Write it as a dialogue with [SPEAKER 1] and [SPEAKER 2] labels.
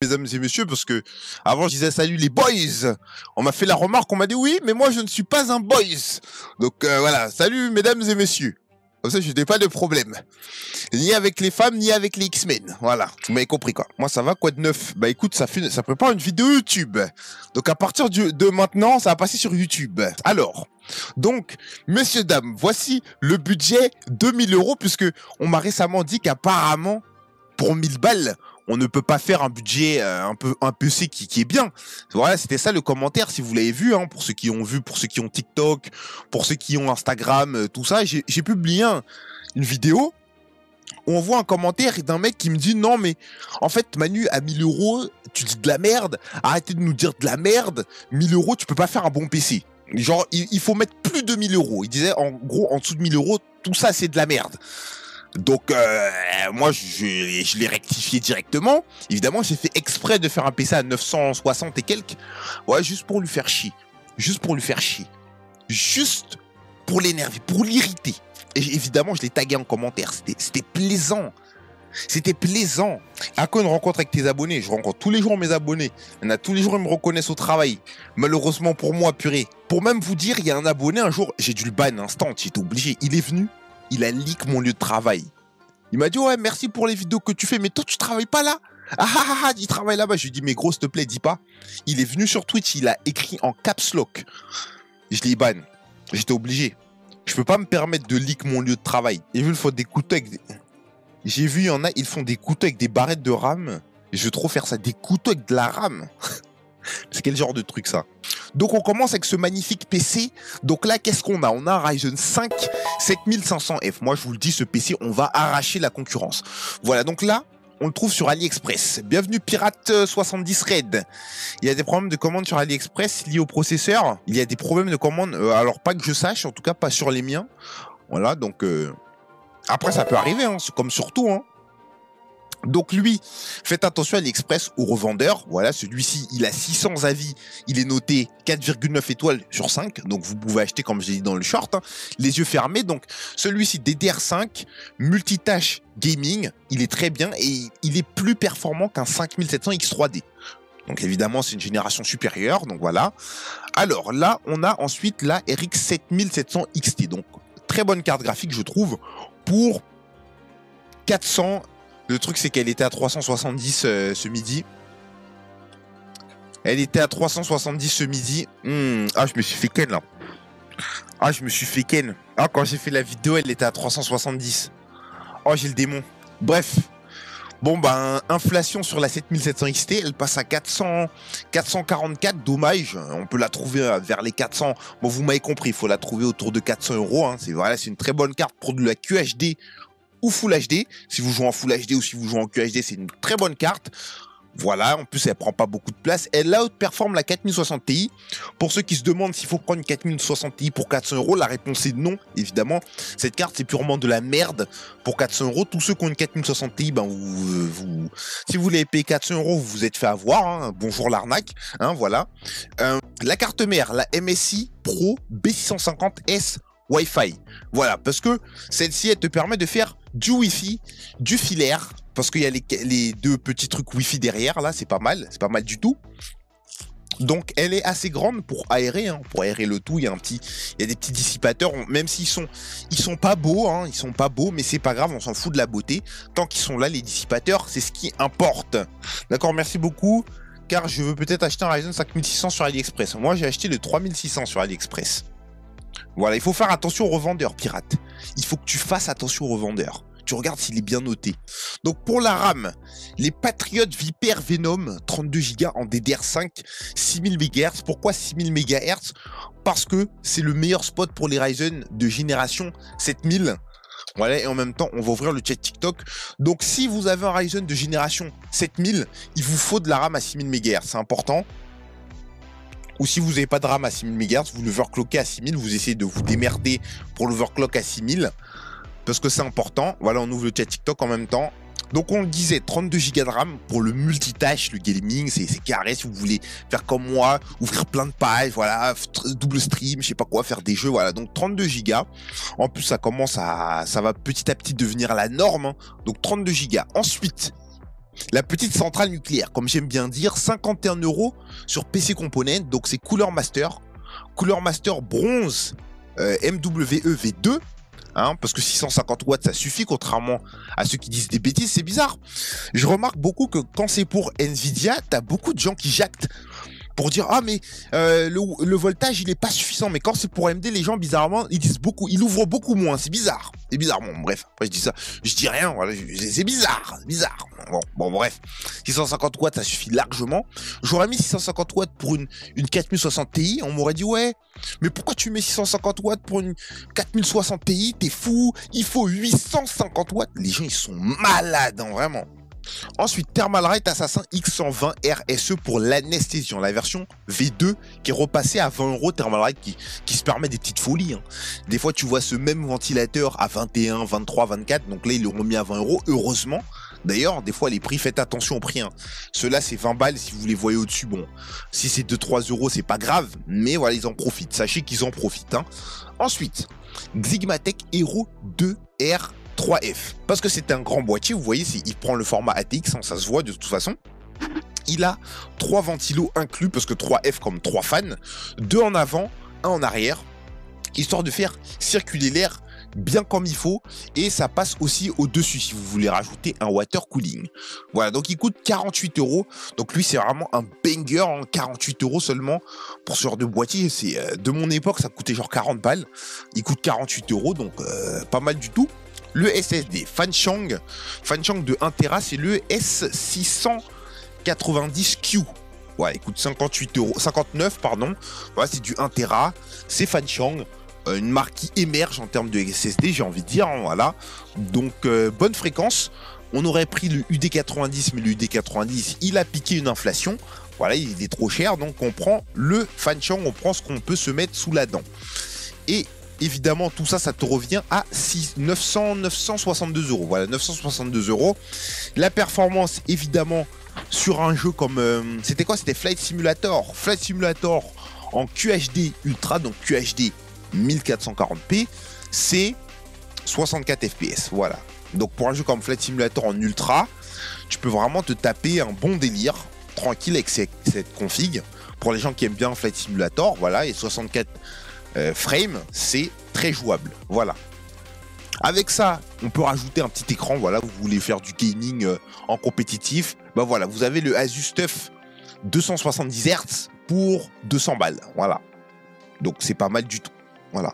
[SPEAKER 1] mesdames et messieurs, parce que avant je disais salut les boys. On m'a fait la remarque, on m'a dit oui, mais moi je ne suis pas un boys. Donc voilà, salut mesdames et messieurs. Comme ça, je n'ai pas de problème. Ni avec les femmes, ni avec les X-Men. Voilà, vous m'avez compris quoi. Moi, ça va, quoi de neuf? Bah écoute, ça prépare une vidéo YouTube. Donc à partir de maintenant, ça va passer sur YouTube. Alors, donc, messieurs, dames, voici le budget 2000 €, puisque on m'a récemment dit qu'apparemment, pour 1000 balles, on ne peut pas faire un budget un PC qui est bien. Voilà, c'était ça le commentaire, si vous l'avez vu, hein, pour ceux qui ont vu, pour ceux qui ont TikTok, pour ceux qui ont Instagram, tout ça. J'ai publié une vidéo où on voit un commentaire d'un mec qui me dit non mais en fait Manu, à 1000 €, tu dis de la merde, arrêtez de nous dire de la merde, 1000 €, tu peux pas faire un bon PC. Genre, il faut mettre plus de 1000 €. Il disait en gros, en dessous de 1000 €, tout ça c'est de la merde. Donc moi je l'ai rectifié directement. Évidemment j'ai fait exprès de faire un PC à 960 et quelques. Ouais, juste pour lui faire chier. Juste pour lui faire chier. Juste pour l'énerver, pour l'irriter. Et évidemment je l'ai tagué en commentaire. C'était plaisant. C'était plaisant. À quoi une rencontre avec tes abonnés? Je rencontre tous les jours mes abonnés. Il y en a tous les jours, ils me reconnaissent au travail. Malheureusement pour moi, purée. Pour même vous dire, il y a un abonné un jour, j'ai dû le ban instant, j'étais obligé. Il est venu. Il a leak mon lieu de travail. Il m'a dit ouais, merci pour les vidéos que tu fais, mais toi tu travailles pas là? Il travaille là-bas. Je lui ai dit mais gros, s'il te plaît, dis pas. Il est venu sur Twitch, il a écrit en caps lock. Je l'ai ban. J'étais obligé. Je peux pas me permettre de leak mon lieu de travail. J'ai vu, il faut des couteaux avec J'ai vu, il y en a, ils font des couteaux avec des barrettes de RAM. Je veux trop faire ça, des couteaux avec de la RAM. C'est quel genre de truc ça? Donc on commence avec ce magnifique PC. Donc là, qu'est-ce qu'on a? On a un Ryzen 5 7500F. Moi, je vous le dis, ce PC, on va arracher la concurrence. Voilà, donc là, on le trouve sur AliExpress. Bienvenue Pirate 70 Red. Il y a des problèmes de commande sur AliExpress liés au processeur. Il y a des problèmes de commande, alors pas que je sache, en tout cas pas sur les miens. Voilà, donc après ça peut arriver, hein, c'est comme sur tout, hein. Donc lui, faites attention à AliExpress aux revendeurs. Voilà, celui-ci, il a 600 avis. Il est noté 4,9 étoiles sur 5. Donc vous pouvez acheter, comme je l'ai dit dans le short, hein, les yeux fermés. Donc celui-ci, DDR5, multitâche gaming, il est très bien et il est plus performant qu'un 5700 X3D. Donc évidemment, c'est une génération supérieure. Donc voilà. Alors là, on a ensuite la RX 7700 XT. Donc très bonne carte graphique, je trouve, pour 400. Le truc, c'est qu'elle était à 370 ce midi. Elle était à 370 ce midi. Ah, je me suis fait ken, là. Ah, je me suis fait ken. Ah, quand j'ai fait la vidéo, elle était à 370. Oh, j'ai le démon. Bref. Bon, ben, inflation sur la 7700 XT, elle passe à 444. Dommage. On peut la trouver vers les 400. Bon, vous m'avez compris, il faut la trouver autour de 400 €. Hein. Voilà, c'est une très bonne carte pour de la QHD ou Full HD. Si vous jouez en Full HD ou si vous jouez en QHD, c'est une très bonne carte. Voilà, en plus elle prend pas beaucoup de place. Elle outperforme la 4060 Ti. Pour ceux qui se demandent s'il faut prendre une 4060 Ti pour 400 €, la réponse est non, évidemment. Cette carte c'est purement de la merde pour 400 €. Tous ceux qui ont une 4060 Ti, ben si vous l'avez payé 400 €, vous vous êtes fait avoir. Hein. Bonjour l'arnaque, hein, voilà. La carte mère, la MSI Pro B650S Wi-Fi. Voilà, parce que celle-ci, elle te permet de faire du Wi-Fi, du filaire, parce qu'il y a les deux petits trucs Wi-Fi derrière, là, c'est pas mal du tout. Donc, elle est assez grande pour aérer, hein, pour aérer le tout. Il y a des petits dissipateurs, même s'ils sont pas beaux, hein, ils sont pas beaux, mais c'est pas grave, on s'en fout de la beauté. Tant qu'ils sont là, les dissipateurs, c'est ce qui importe. D'accord, merci beaucoup, car je veux peut-être acheter un Ryzen 5600 sur AliExpress. Moi, j'ai acheté le 3600 sur AliExpress. Voilà, il faut faire attention aux revendeurs, pirate. Il faut que tu fasses attention aux revendeurs. Tu regardes s'il est bien noté. Donc pour la RAM, les Patriot Viper Venom 32 Go en DDR5 6000 MHz. Pourquoi 6000 MHz? Parce que c'est le meilleur spot pour les Ryzen de génération 7000. Voilà, et en même temps, on va ouvrir le chat TikTok. Donc si vous avez un Ryzen de génération 7000, il vous faut de la RAM à 6000 MHz. C'est important. Ou si vous n'avez pas de RAM à 6000 MHz, vous l'overclockez à 6000, vous essayez de vous démerder pour l'overclock à 6000, parce que c'est important. Voilà, on ouvre le chat TikTok en même temps. Donc on le disait, 32 Go de RAM pour le multitâche, le gaming, c'est carré si vous voulez faire comme moi, ouvrir plein de pages, voilà, double stream, je sais pas quoi, faire des jeux, voilà. Donc 32 Go. En plus ça va petit à petit devenir la norme, hein. Donc 32 Go. Ensuite, La petite centrale nucléaire, comme j'aime bien dire, 51 € sur PC Component. Donc c'est Cooler Master bronze MWE V2. Hein, parce que 650 watts ça suffit, contrairement à ceux qui disent des bêtises. C'est bizarre. Je remarque beaucoup que quand c'est pour Nvidia, t'as beaucoup de gens qui jactent pour dire ah mais le voltage il est pas suffisant, mais quand c'est pour AMD, les gens bizarrement ils disent beaucoup, ils ouvrent beaucoup moins. C'est bizarre. Bon bref, après je dis ça, je dis rien, voilà, c'est bizarre. Bon bref, 650 watts ça suffit largement. J'aurais mis 650 watts pour une 4060 Ti, on m'aurait dit ouais, mais pourquoi tu mets 650 watts pour une 4060 Ti, t'es fou, il faut 850 watts. Les gens ils sont malades, hein, vraiment. Ensuite, Thermalright Assassin X120 RSE pour l'anesthésion, la version V2 qui est repassée à 20 €. Thermalright qui se permet des petites folies. Hein. Des fois, tu vois ce même ventilateur à 21, 23, 24. Donc là, ils l'ont remis à 20 €. Heureusement. D'ailleurs, des fois, les prix, faites attention au prix. Hein. Ceux-là, c'est 20 balles si vous les voyez au-dessus. Bon, si c'est 2-3 €, c'est pas grave. Mais voilà, ils en profitent. Sachez qu'ils en profitent. Hein. Ensuite, Xigmatech Hero 2R 3F, parce que c'est un grand boîtier, vous voyez, il prend le format ATX, hein, ça se voit de toute façon. Il a 3 ventilos inclus, parce que 3F comme 3 fans, 2 en avant, 1 en arrière, histoire de faire circuler l'air bien comme il faut, et ça passe aussi au-dessus si vous voulez rajouter un water cooling. Voilà, donc il coûte 48 €, donc lui c'est vraiment un banger, hein, 48 € seulement pour ce genre de boîtier. C'est de mon époque, ça coûtait genre 40 balles, il coûte 48 €, donc pas mal du tout. Le SSD Fanchang de 1 Tera, c'est le S690Q. Ouais, il coûte 59 €. Voilà, c'est du 1 Tera. C'est Fanchang, une marque qui émerge en termes de SSD, j'ai envie de dire. Hein, voilà. Donc, bonne fréquence. On aurait pris le UD90, mais le UD90, il a piqué une inflation. Voilà, il est trop cher. Donc, on prend le Fanchang, on prend ce qu'on peut se mettre sous la dent. Et évidemment, tout ça, ça te revient à 962 €. Voilà, 962 €. La performance, évidemment, sur un jeu comme... c'était quoi? C'était Flight Simulator. Flight Simulator en QHD Ultra, donc QHD 1440p, c'est 64 FPS. Voilà. Donc pour un jeu comme Flight Simulator en Ultra, tu peux vraiment te taper un bon délire, tranquille avec cette config. Pour les gens qui aiment bien Flight Simulator, voilà, et 64 frame, c'est très jouable. Voilà. Avec ça, on peut rajouter un petit écran. Voilà, vous voulez faire du gaming en compétitif, bah voilà, vous avez le Asus TUF 270 Hz pour 200 balles. Voilà. Donc c'est pas mal du tout. Voilà.